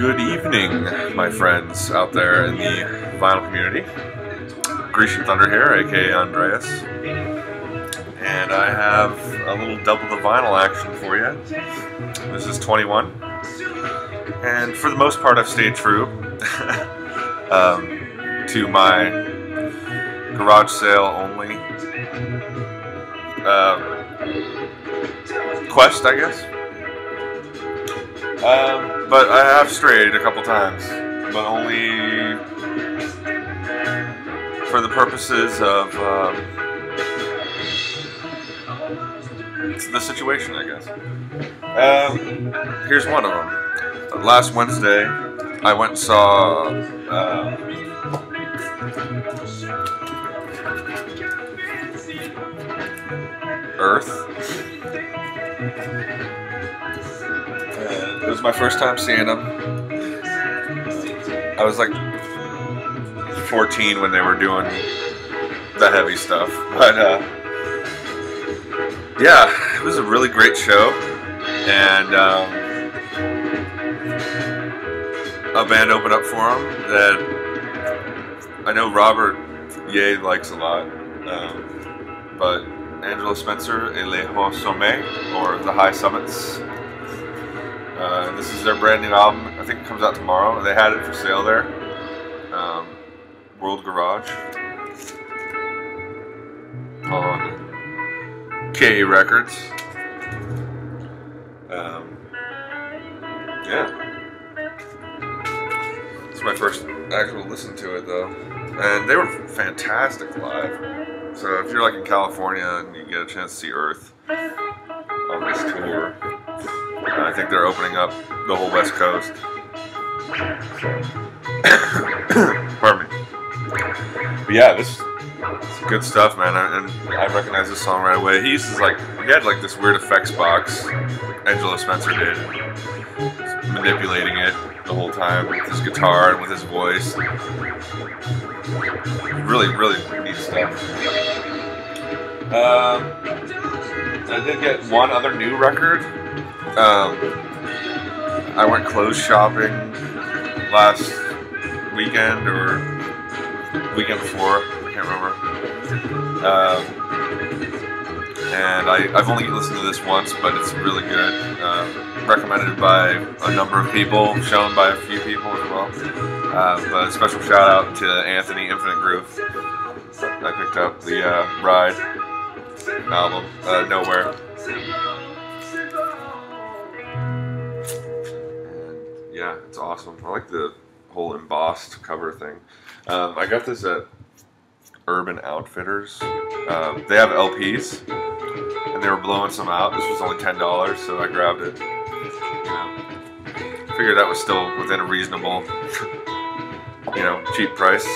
Good evening, my friends out there in the vinyl community. TheGrecianThunder here, aka Andreas. And I have a little double the vinyl action for you. This is 21. And for the most part, I've stayed true to my garage sale only quest, I guess. But I have strayed a couple times, but only for the purposes of the situation, I guess. Here's one of them. Last Wednesday, I went and saw Earth. It was my first time seeing them. I was like 14 when they were doing the heavy stuff, but yeah, it was a really great show, and a band opened up for them that I know Robert Ye likes a lot, but Angela Spencer et les Hauts Sommets, or The High Summits. This is their brand new album. I think it comes out tomorrow. They had it for sale there. World Garage on KA Records. Yeah. It's my first actual listen to it though. And they were fantastic live. So if you're like in California and you get a chance to see Earth on this tour, I think they're opening up the whole West Coast. Pardon me. But yeah, this is good stuff, man. And I recognize this song right away. He had like this weird effects box. Angela Spencer did, manipulating it the whole time with his guitar and with his voice. Really, really neat stuff. I did get one other new record. I went clothes shopping last weekend or weekend before, I can't remember. And I've only listened to this once, but it's really good. Recommended by a number of people, shown by a few people as well. But a special shout out to Anthony Infinite Groove. I picked up the Ride album, Nowhere. Yeah, it's awesome. I like the whole embossed cover thing. I got this at Urban Outfitters. They have LPs, and they were blowing some out. This was only $10, so I grabbed it. Figured that was still within a reasonable, cheap price.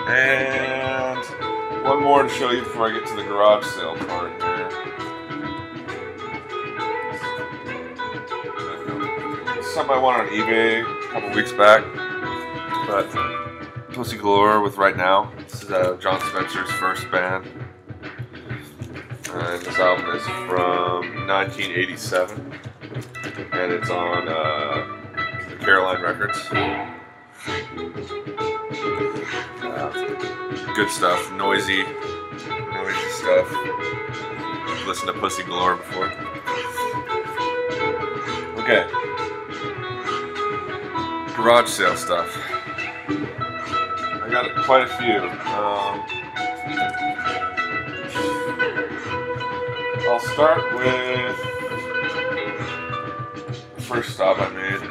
And one more to show you before I get to the garage sale part here. Something I wanted on eBay a couple weeks back, but Pussy Galore with Right Now. This is John Spencer's first band, and this album is from 1987, and it's on the Caroline Records. Good stuff, noisy stuff. I've listened to Pussy Galore before. Okay. Garage sale stuff. I got quite a few. I'll start with the first stop I made.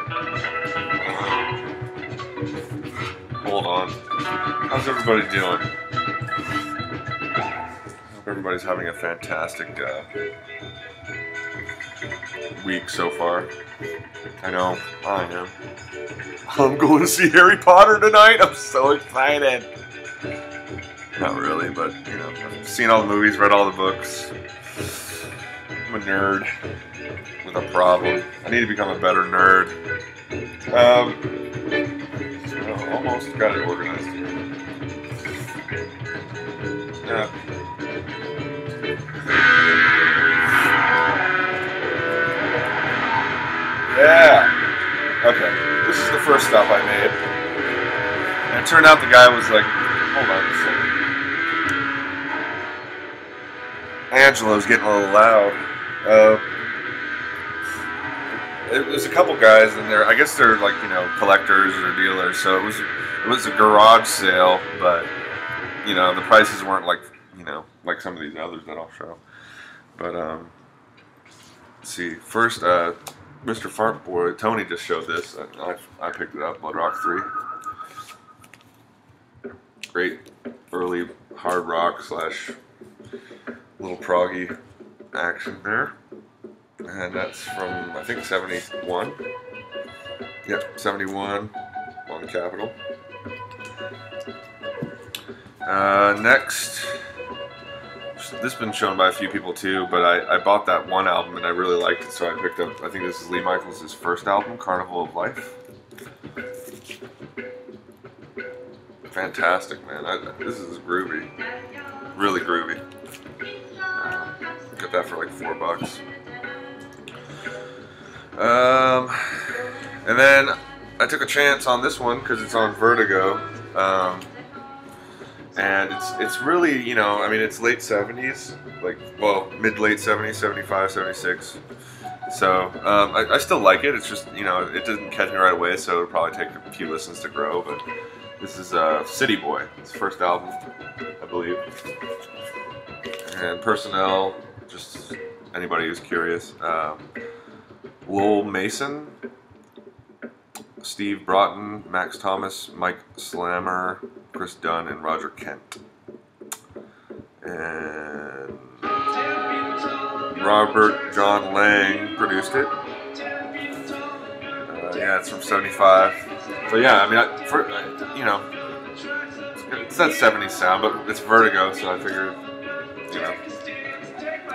Hold on. How's everybody doing? Hope everybody's having a fantastic week so far. I know, I am. I'm going to see Harry Potter tonight. I'm so excited. Not really, but I've seen all the movies, read all the books. I'm a nerd with a problem. I need to become a better nerd. Almost got it organized here. Yeah. Okay, this is the first stop I made. And it turned out the guy was like, hold on a second. Angelo's getting a little loud. It was a couple guys in there. I guess they're like, you know, collectors or dealers. So it was a garage sale, but you know, the prices weren't like, you know, like some of these others that I'll show. But let's see. First, Mr. Fartboy, Tony just showed this. I picked it up, Blood Rock 3. Great early hard rock / little proggy action there. And that's from, I think, 71. Yep, 71 on the Capitol. Next, this has been shown by a few people too, but I bought that one album and I really liked it, so I picked up, I think this is Lee Michaels' first album, Carnival of Life. Fantastic, man. This is groovy. Really groovy. Got that for like $4. And then I took a chance on this one because it's on Vertigo. And it's really, you know, I mean, it's late 70s, like, well, mid-late 70s, 75, 76. So, I still like it. It's just, you know, it didn't catch me right away, so it'll probably take a few listens to grow, but this is City Boy, his first album, I believe. And Personnel, just anybody who's curious. Lowell Mason, Steve Broughton, Max Thomas, Mike Slammer, Chris Dunn, and Roger Kent. And Robert John Lang produced it. Yeah, it's from 75. So yeah, I mean, you know, it's that 70s sound, but it's Vertigo, so I figured, you know,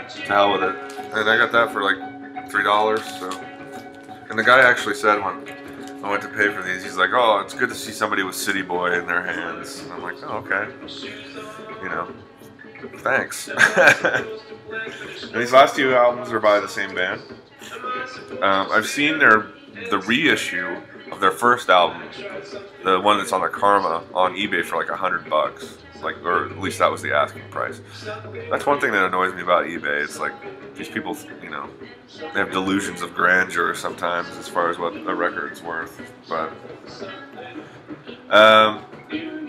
to hell with it. And I got that for like $3. So, and the guy actually said when I went to pay for these, he's like, "Oh, it's good to see somebody with City Boy in their hands." And I'm like, "Oh, okay, you know, thanks." And these last two albums are by the same band. I've seen the reissue of their first album, the one that's on the Karma, on eBay for like $100, like, or at least that was the asking price. That's one thing that annoys me about eBay. It's like these people, you know, they have delusions of grandeur sometimes as far as what a record's worth. But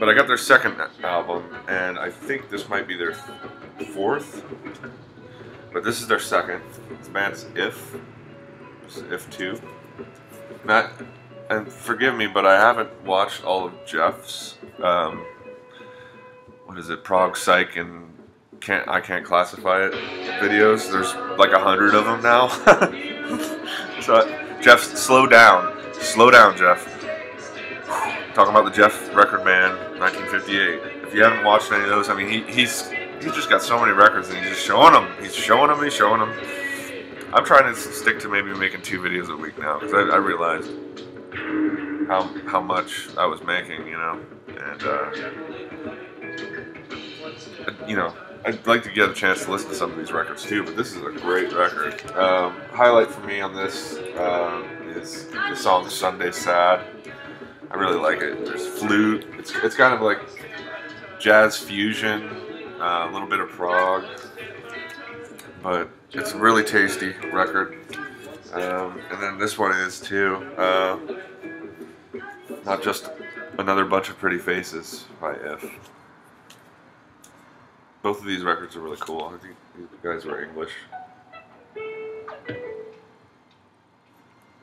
I got their second album, and I think this might be their fourth, but this is their second. The band's If 2. Matt, and forgive me, but I haven't watched all of Jeff's, what is it, Prog Psych and I can't classify it videos. There's like 100 of them now. So, Jeff, slow down, Jeff. Talking about the Jeff Record Man, 1958. If you haven't watched any of those, I mean, he's just got so many records and he's just showing them. He's showing them. I'm trying to stick to maybe making 2 videos a week now because I realized how much I was making, you know, and you know, I'd like to get a chance to listen to some of these records too, but this is a great record. Highlight for me on this is the song Sunday Sad. I really like it. There's flute. It's kind of like jazz fusion, a little bit of prog, but it's a really tasty record. And then this one is too. Not just another bunch of pretty faces by If. Both of these records are really cool. I think these guys were English.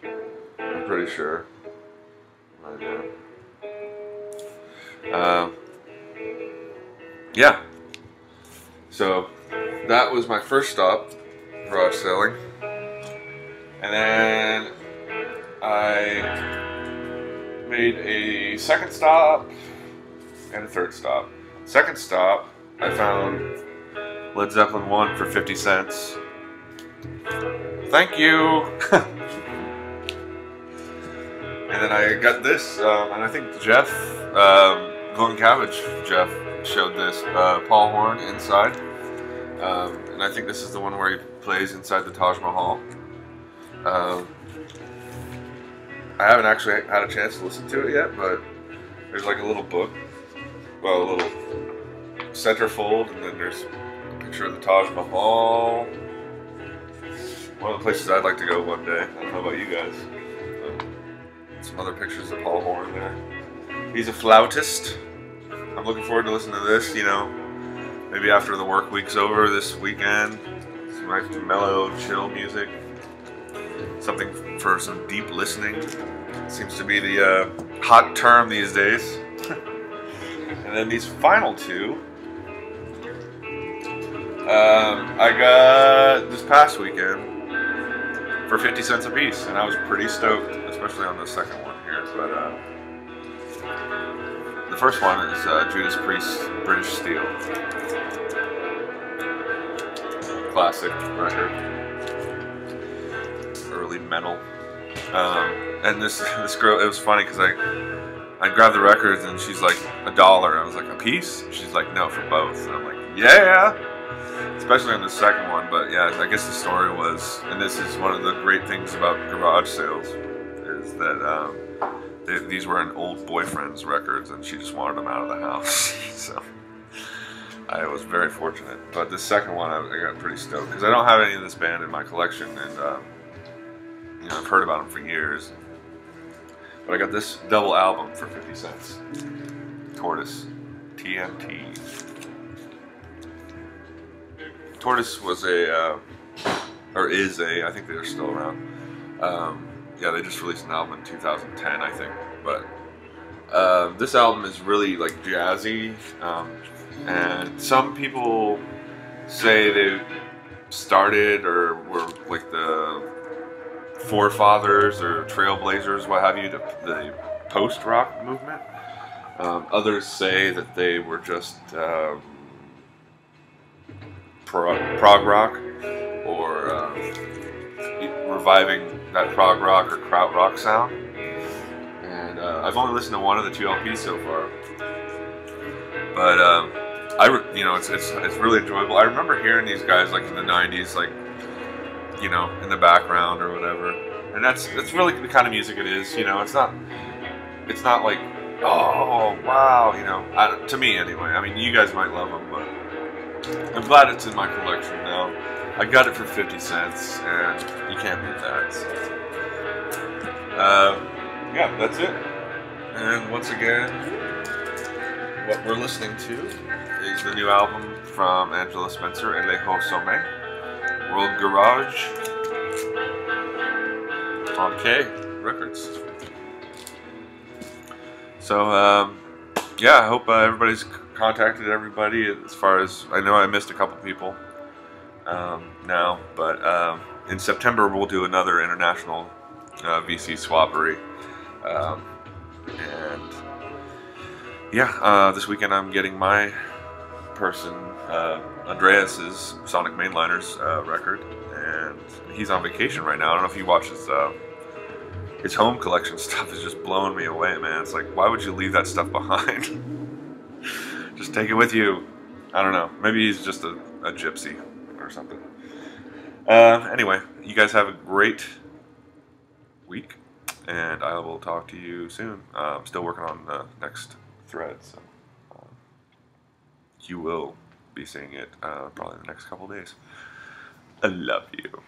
I'm pretty sure. Yeah. So that was my first stop, garage selling. And then I made a second stop and a third stop. Second stop, I found Led Zeppelin 1 for 50 cents. Thank you! And then I got this, and I think Jeff, Golden Cabbage Jeff, showed this. Paul Horn inside. And I think this is the one where he plays inside the Taj Mahal. I haven't actually had a chance to listen to it yet, but there's like a little book, well, a little centerfold, and then there's a picture of the Taj Mahal. One of the places I'd like to go one day. I don't know about you guys. Some other pictures of Paul Horn there. He's a flautist. I'm looking forward to listening to this, you know, maybe after the work week's over this weekend. Some nice mellow, chill music. Something for some deep listening. Seems to be the hot term these days. And then these final two, I got this past weekend for 50 cents a piece, and I was pretty stoked, especially on the second one here. But the first one is Judas Priest's British Steel. Classic record. Early metal. And this girl, it was funny because I grabbed the records and she's like $1. I was like, a piece? And she's like, no, for both. And I'm like, yeah! Especially on the second one, but yeah, I guess the story was, and this is one of the great things about garage sales, is that these were an old boyfriend's records and she just wanted them out of the house. So I was very fortunate. But the second one I got pretty stoked because I don't have any of this band in my collection, and you know, I've heard about them for years. But I got this double album for 50 cents. Tortoise, TMT. Tortoise was or is I think they're still around. Yeah, they just released an album in 2010, I think. But this album is really like jazzy, and some people say they started or were like the forefathers or trailblazers, what have you, to the post-rock movement. Others say that they were just prog rock, or reviving that prog rock or krautrock sound. And I've only listened to one of the two LPs so far, but you know, it's really enjoyable. I remember hearing these guys like in the '90s, like, you know, in the background or whatever, and that's really the kind of music it is. You know, it's not like, oh wow, you know, to me anyway. I mean, you guys might love them, but I'm glad it's in my collection now. I got it for 50 cents, and you can't beat that. So. Yeah, that's it. And once again, what we're listening to is the new album from Angela Spencer and Les Hauts Sommets, World Garage, on K Records. So, yeah, I hope everybody's contacted everybody. As far as I know, I missed a couple people now, but in September we'll do another international VC swappery, and yeah, this weekend I'm getting my person Andreas's Sonic Mainliners record, and he's on vacation right now. I don't know if he watches his home collection stuff. Is just blowing me away, man. It's like, why would you leave that stuff behind? Just take it with you. I don't know. Maybe he's just a gypsy or something. Anyway, you guys have a great week, and I will talk to you soon. I'm still working on the next thread, so you will be seeing it probably in the next couple days. I love you.